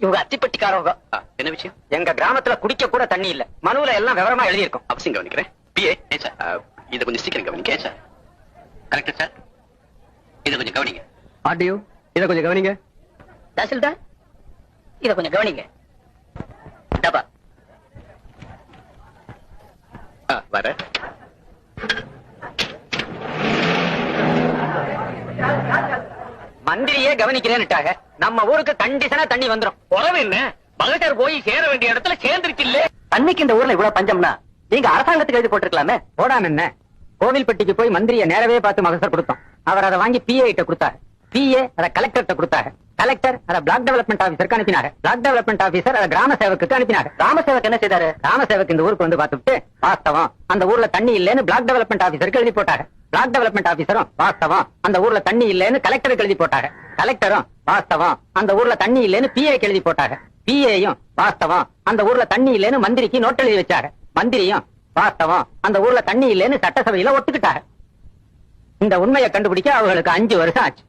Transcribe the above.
இவங்க அத்திப்பட்டிக்காரவங்க. என்ன விஷயம்? எங்க கிராமத்துல குடிக்க கூட தண்ணி இல்ல. மனுவுல எல்லாம் விவரமா எழுதியிருக்கும். அவசியம் கவனிக்கிறேன். பிஏ சார், இதை கொஞ்சம் சீக்கிரம் கவனிங்க சார். கரெக்டா சார்? இதை கொஞ்சம் கவனிங்க. ஆடியோ, இதை கொஞ்சம் கவனிங்க. தாசில்தார், இதை கொஞ்சம் கவனிங்க. டபா வர மந்திரியே கவனிக்கிறேன்னுட்டாங்க. நம்ம ஊருக்கு கண்டிஷனா தண்ணி வந்துரும். குறவு என்ன? மகசர் போய் சேர வேண்டிய இடத்துல சேர்ந்துருச்சு இல்ல? தண்ணிக்கு இந்த ஊர்ல இவ்வளவு பஞ்சம்னா நீங்க அரசாங்கத்துக்கு எழுதி போட்டிருக்கலாமே. போடாம என்ன, கோவில்பட்டிக்கு போய் மந்திரியை நேரவே பார்த்து மகசர் கொடுத்தோம். அவர் அதை வாங்கி பிஏ கிட்ட கொடுத்தாரு. பிஏ அதை கலெக்டர் கொடுத்தாரு. கலெக்டர் அதை பிளாக் டெவலப்மெண்ட் ஆபீசருக்கு அனுப்பினாரு. பிளாக் டெவலப்மெண்ட் ஆபீசர் அதை கிராம சேவக்கு அனுப்பினாரு. கிராம சேவக் என்ன செய்தாரு? கிராம சேவக் இந்த ஊருக்கு வந்து பார்த்துட்டு வாஸ்தவம் அந்த ஊர்ல தண்ணி இல்லைன்னு பிளாக் டெவலப்மெண்ட் ஆபீசருக்கு எழுதி போட்டாரு. பிளாக் டெவலப்மெண்ட் ஆபீசரும் வாஸ்தவம் அந்த ஊர்ல தண்ணி இல்லைன்னு கலெக்டருக்கு எழுதி போட்டாரு. கலெக்டரும் வாஸ்தவம் அந்த ஊர்ல தண்ணி இல்லைன்னு பிஏக்கு எழுதி போட்டாரு. பிஏயும் வாஸ்தவம் அந்த ஊர்ல தண்ணி இல்லைன்னு மந்திரிக்கு நோட் எழுதி வச்சாரு. மந்திரியும் வாஸ்தவம் அந்த ஊர்ல தண்ணி இல்லைன்னு சட்டசபையில ஒத்துக்கிட்டாரு. இந்த உண்மையை கண்டுபிடிக்க அவங்களுக்கு 5 வருஷம் ஆச்சு.